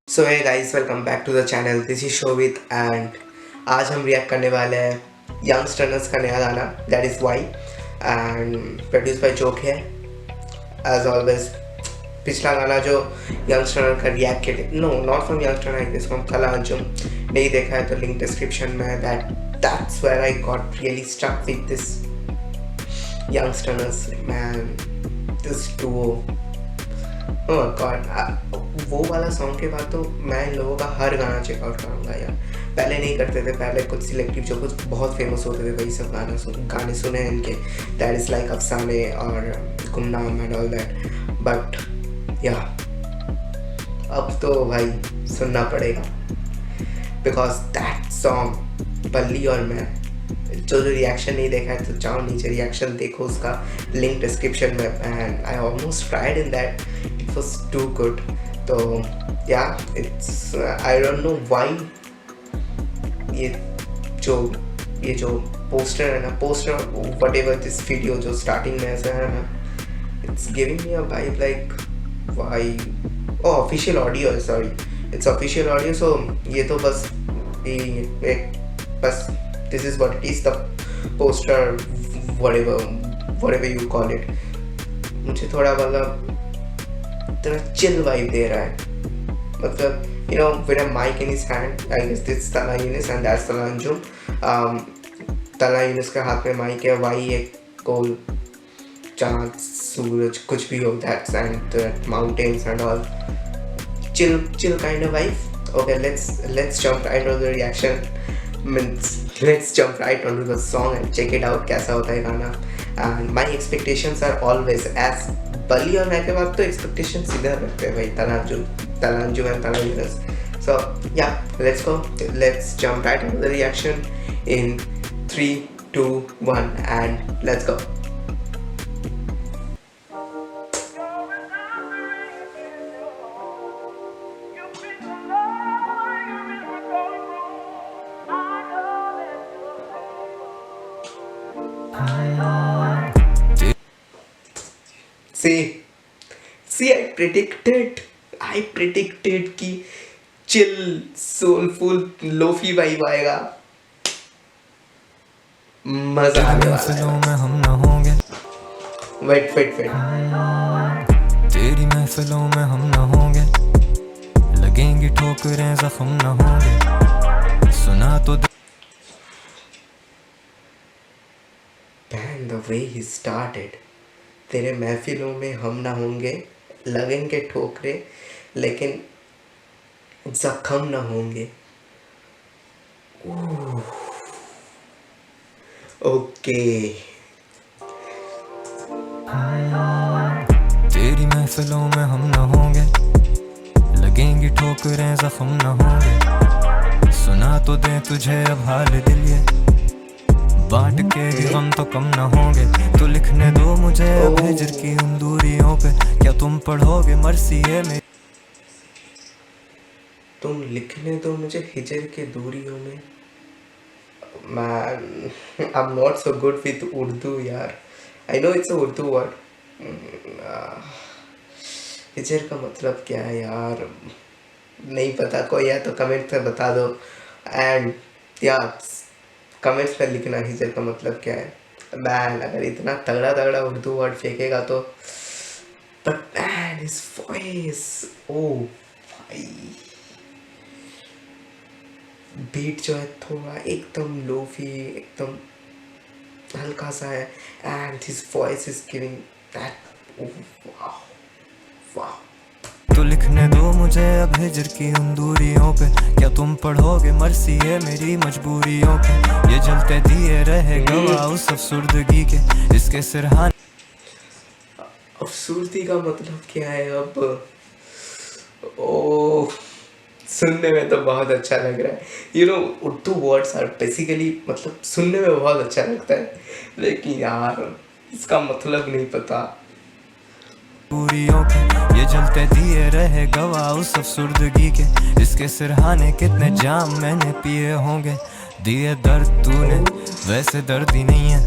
So hey guys, welcome back to the channel. This is Shovit and आज हम react करने वाले हैं यंगस्टर्स का नया गाना that is why and produce by Jokhay है एज ऑलवेज। पिछला गाना जो यंगस्टर का रिएक्ट के लिए no not from Young Stunner I this from Talha Anjum, नहीं देखा है तो लिंक डिस्क्रिप्शन में। That's where I got really stuck with this Young Stunners man, this duo. Oh God, वो वाला सॉन्ग के बाद तो मैं इन लोगों का हर गाना चेकआउट करूँगा यार। पहले नहीं करते थे, पहले कुछ सिलेक्टिव जो कुछ बहुत फेमस होते थे वही सब गाने सुने हैं इनके, दैट इज़ लाइक अफसाने और गुमनाम एंड ऑल दैट। बट या अब तो भाई सुनना पड़ेगा बिकॉज दैट सॉन्ग बल्ली और मैं जो रिएक्शन नहीं देखा है तो जाओ नीचे रिएक्शन देखो, उसका लिंक डिस्क्रिप्शन में। And I almost tried in that, it was too good. तो या it's I don't know why ये जो पोस्टर है ना, poster whatever this video जो स्टार्टिंग में ऐसा है ना, it's giving me a vibe like why. Oh official audio है, sorry it's official audio. So ये तो बस बस this is what it is, the poster whatever you call it। मुझे थोड़ा मतलब थोड़ा chill vibe दे रहा है, मतलब you know with a mic in his hand, I guess this is Tala Yunus and that's Tala Anjum। तला यूनुस के हाथ में माइक है, वाई एक गोल चाँद सूरज कुछ भी हो, that's and mountains and all, chill kind of vibe। Okay, let's jump right into the reaction। Let's jump right onto the song and check it out कैसा होता है गाना। And my expectations are always as बली और मैं के बाद तो expectations इधर रखते हैं भाई, तलांजू and तला Yunus. So yeah, let's go, let's jump right into the reaction in 3, 2, 1 and let's go। See, I predicted कि chill, soulful, लोफी वाइब आएगा, मजा आने वाला है। हम न होंगे, वेट तेरी महफिलों में हम न होंगे, लगेंगी ठोकरें जख्म न होंगे, सुना तो Man, the way he started, तेरे महफिलों में हम ना होंगे, लगेंगे ठोकरे लेकिन जख्म ना होंगे। ओके, तेरी महफिलों में हम न होंगे, लगेंगी ठोकरें जख्म न होंगे, सुना तो दे तुझे अब हाल दिल ये, बांट के भी गम तो कम न होंगे, तो लिखने दो मुझे अब हिजर की उन दूरियों पे, क्या तुम पढ़ोगे मर्सिये में, तुम लिखने दो मुझे हिजर के दूरियों में। Man, I'm not so good with Urdu यार। I know it's a Urdu word. हिजर का मतलब क्या है यार, नहीं पता, कोई है तो कमेंट में बता दो। एंड या कमेंट्स में लिखना हिजर का मतलब क्या है। मैन अगर इतना तगड़ा उर्दू वर्ड फेंकेगा तो, बट मैन हिज वॉइस, ओ भाई, बीट जो है थोड़ा एकदम लोफी, एकदम हल्का सा है, and his voice is giving that, wow wow. तो लिखने दो मुझे अब हिजर की उन दूरियों पे, क्या तुम पढ़ोगे मर्सिये मेरी मजबूरियों के, ये जलते दिए रहे गवाह उस अफसुर्दगी के, इसके सिरहाने अफसुर्दी का मतलब क्या है अब? ओ सुनने में तो बहुत अच्छा लग रहा है, you know Urdu words are basically, मतलब सुनने में बहुत अच्छा लगता है, लेकिन यार इसका मतलब नहीं पता। पूरियों के ये जलते दिए रहे गवाह उस अफसुर्दगी के, इसके सिरहाने कितने जाम मैंने पिए होंगे, दिए दर्द तूने वैसे दर्द ही नहीं है,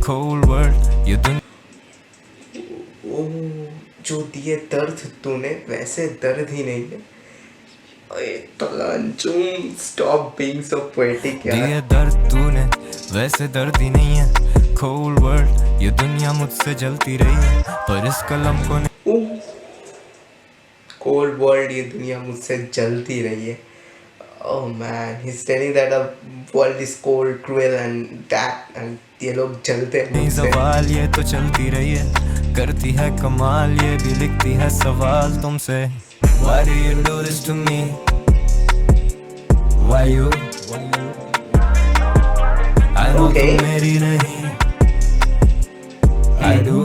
कोल्ड वर्ल्ड ये दुनिया, ओ जो दिए दर्द तूने वैसे दर्द ही नहीं है, अरे तलांचुम, स्टॉप बीइंग सो पोएटिक यार। दिए दर्द तूने, वैसे दर्द ही नहीं है। कोल्ड वर्ल्ड, ये दुनिया मुझसे जलती रही है, पर इस कलम को कोल्ड वर्ल्ड, ये दुनिया मुझसे जलती रही है। Oh man, he's telling that the world is cold, cruel and that and ये लोग जलते हैं नहीं मुझसे। सवाल, ये तो चलती रही है, करती है कमाल, ये भी लिखती है सवाल तुमसे। Why do you do this to me? Why you? I know Okay. तुम मेरी नहीं। I do.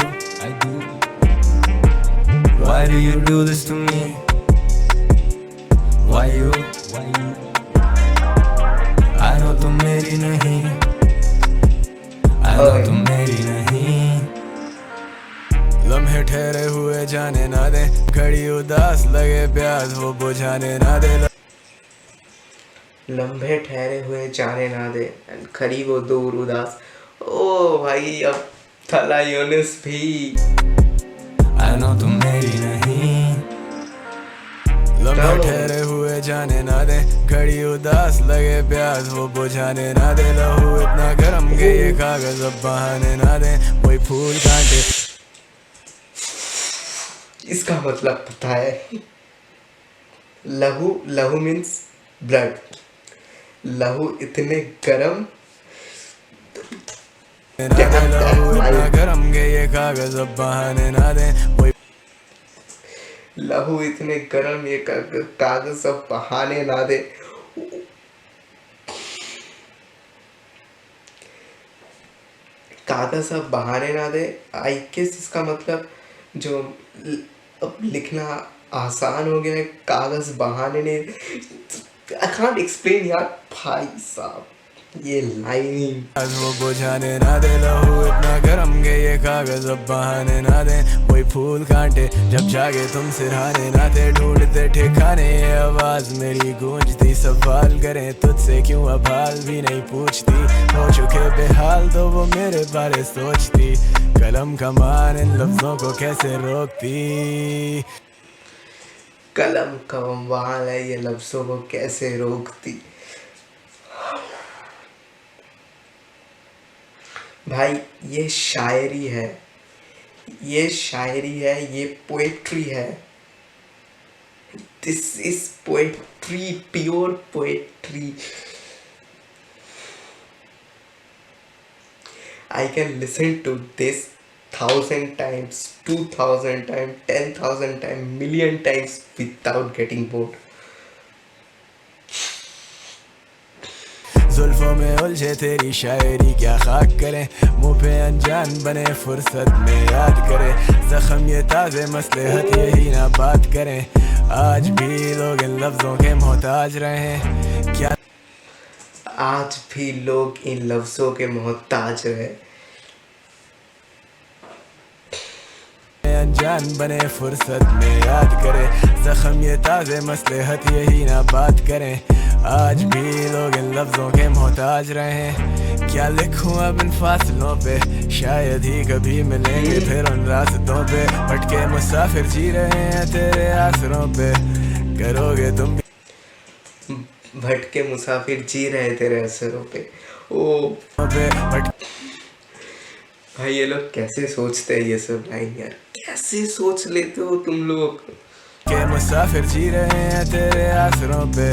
Why do you do this to me? Why you? I know तुम मेरी नहीं। I know Okay. तुम मेरी नहीं। लम्हे ठहरे हुए जाने ना दे, घड़ी उदास लगे प्यास वो बुझाने ना दे। लम्हे ठहरे हुए जाने ना दे, and खरी वो दूर उदास। ओ भाई, अब थला यूनिस भी। I know तुम मेरी नहीं। लम्हे चलो। ठहरे हुए जाने ना दे, घड़ी उदास लगे प्यास वो बुझाने ना दे। लहू इतना गर्म के ये कागज अब बहाने ना दे, वही फूल कांटे। इसका मतलब पता है। लहू, लहू मीन्स ब्लड। लहू इतने गरम, लहू इतना गर्म के ये कागज अब बहाने ना दे, वही लहू इतने गरम, ये कागज सब बहाने ना दे। कागज सब बहाने ना दे, आई गेस इसका मतलब जो अब लिखना आसान हो गया है, कागज बहाने ने। आई कांट एक्सप्लेन यार भाई साहब, ये लाइन। वो बुझाने ना दे, लहू इतना गर्म के ये कागज अब बहाने ना दे, वही फूल कांटे जब जागे तुम सिरहाने ना थे। ढूंढते ठिकाने ये आवाज मेरी गूंजती, सवाल करें तुझसे क्यों अब हाल भी नहीं पूछती। हो चुके बेहाल तो वो मेरे बारे सोचती, कलम कमान इन लफ्जों को कैसे रोकती। कलम का कमाल है, ये लफ्जों को कैसे रोकती। भाई ये शायरी है, ये शायरी है, ये पोएट्री है। This is poetry, pure poetry. I can listen to this 1,000 times, 2,000 times, 10,000 times, million times without getting bored. जुल्फों में उलझे तेरी शायरी क्या खाक करें, मुँह पे अनजान बने फुर्सत में याद करें। जख्म ये ताज़े मसलहत यही ना बात करें, आज भी लोग इन लफ्ज़ों के मोहताज रहे। क्या आज भी लोग इन लफ्जों के मोहताज रहे। अनजान बने फुर्सत में याद करें, जख्म ये ताज़े मसलहत यही ना बात करें, आज भी लोग इन लफ्ज़ों के मोहताज रहे। क्या लिखूं अब इन फासलों पे, शायद ही कभी मिलेंगे फिर उन रास्तों पे। भटके मुसाफिर जी रहे हैं तेरे आसरों पे, करोगे तुम भटके मुसाफिर जी रहे तेरे असरों पे। ओ भाई, ये लोग कैसे सोचते हैं ये सब लाइन यार, कैसे सोच लेते हो तुम लोग। के मुसाफिर जी रहे हैं तेरे आसरों पे,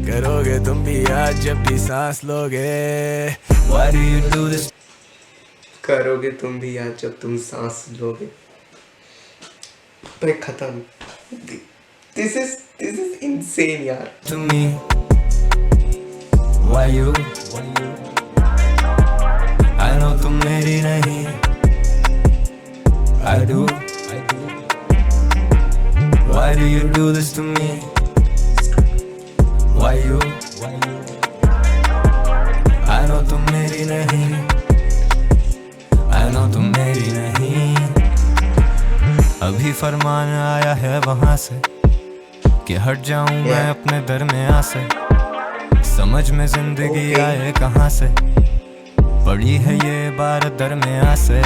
करोगे तुम भी आज जब भी सांस लोगे। Why do you do this? करोगे तुम भी आज जब तुम सांस लोगे। पर खत्म। दिस इज इनसेन यार। To me, why you? I know तुम मेरी नहीं। I do. Why do you do this to me? Why you? I know तुम मेरी नहीं। I know तुम मेरी नहीं। अभी फरमान आया है वहाँ से कि हट जाऊं मैं अपने दरमियां से। समझ में जिंदगी Okay. आए कहाँ से, पड़ी है ये बात दरमियां से।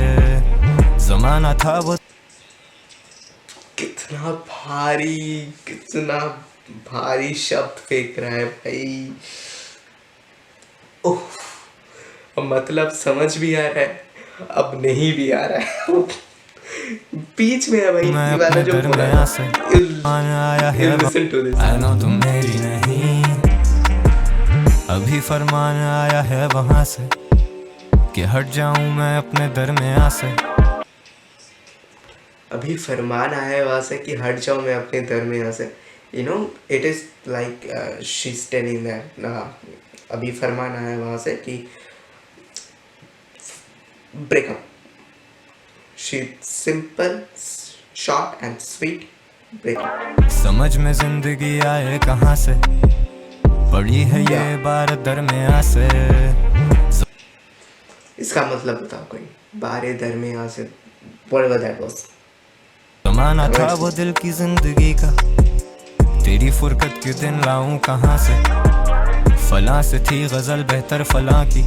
जमाना था वो कितना भारी, कितना भारी शब्द फेंक रहा है भाई। ओह, अब मतलब समझ भी आ रहा है, अब नहीं भी आ रहा है। बीच में है भाई मैं ये वाला अपने जो बोला दरमियाँ से था। आया है listen to this. I know तुम मेरी नहीं, अभी फरमान आया है वहां से कि हट जाऊं मैं अपने दरमियाँ से। अभी फरमान आया है वहां से कि हट जाओ मैं अपने दर में यहाँ से। You know it is like she is telling that अभी फरमान आया है वहां से कि breakup. She simple short and sweet breakup. समझ में जिंदगी आए कहाँ से, पड़ी है ये Yeah. बार दरमियाँ से। इसका मतलब बताओ कोई, बारे दर में यहाँ से whatever that was। जमाना था वो दिल की जिंदगी का, तेरी फुरकत के दिन लाऊं कहाँ से। फलां से थी गजल बेहतर फलां की,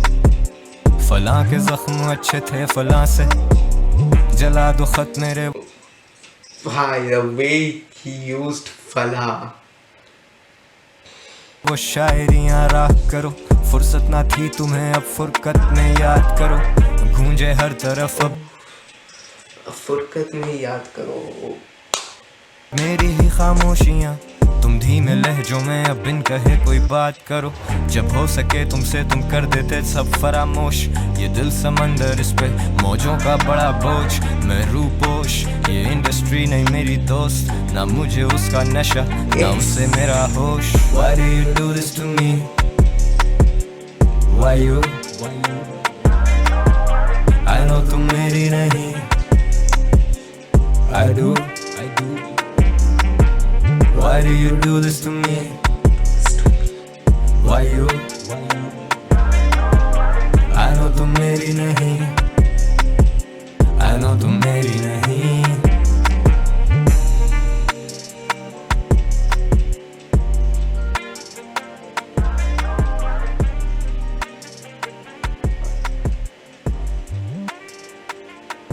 फलां के जख्म अच्छे थे फलां से। जला दो खत मेरे भाई the way he used फला। वो शायरियां राह करो, फुर्सत ना थी तुम्हें अब फुरकत में याद करो। गूंजे हर तरफ अब फुरकत में याद करो। मेरी ही खामोशियां, तुम धीमे लहजों में अब बिन कहे कोई बात करो। जब हो सके तुमसे तुम कर देते सब फरामोश। ये दिल समंदर इस पे मौजों का बड़ा बोझ। मैं रूपोश ये इंडस्ट्री नहीं मेरी दोस्त, ना मुझे उसका नशा ना उससे मेरा होश। Why do you do this to me? Why you? I know तुम मेरी नहीं, I do. Why do you do this to me? Why you? I know तुम मेरी नहीं, I know तुम मेरी नहीं।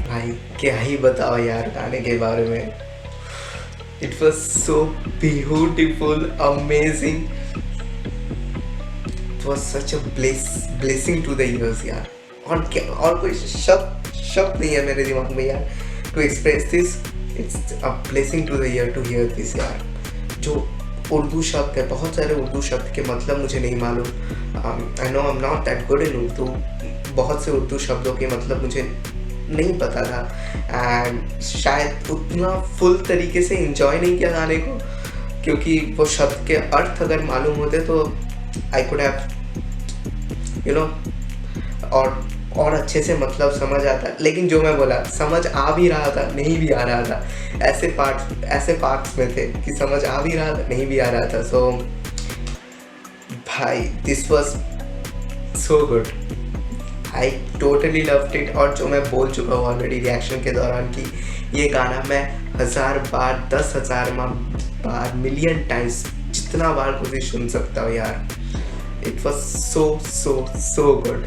भाई क्या ही बताओ यार गाने के बारे में। It was so beautiful, amazing. It was such a blessing to the ears यार। और क्या, और कोई शब्द नहीं है मेरे दिमाग में यार to express this. It's a blessing to the ear to hear this यार। जो उर्दू शब्द है, बहुत सारे उर्दू शब्द के मतलब मुझे नहीं मालूम। I know I'm not that good in Urdu. बहुत से उर्दू शब्दों के मतलब मुझे नहीं पता था एंड शायद उतना फुल तरीके से इंजॉय नहीं किया गाने को, क्योंकि वो शब्द के अर्थ अगर मालूम होते तो I could have you know और अच्छे से मतलब समझ आता। लेकिन जो मैं बोला समझ आ भी रहा था नहीं भी आ रहा था। ऐसे पार्ट्स में थे कि समझ आ भी रहा था नहीं भी आ रहा था। सो भाई this was so good, I totally loved it. और जो मैं बोल चुका हूँ ऑलरेडी रिएक्शन के दौरान कि ये गाना मैं 1000 बार 10,000 बार मिलियन टाइम्स जितना बार खुद सुन सकता हूँ यार। It was so good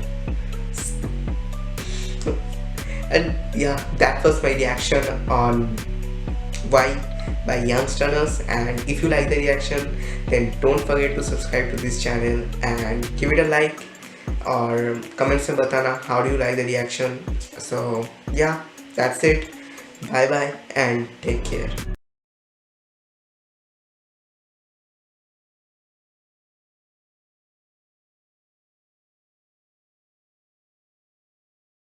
and yeah that was my reaction on why by Youngsterners, and if you like the reaction then don't forget to subscribe to this channel and give it a like और comments में बताना how do you like the reaction. So yeah, that's it. Bye bye and take care.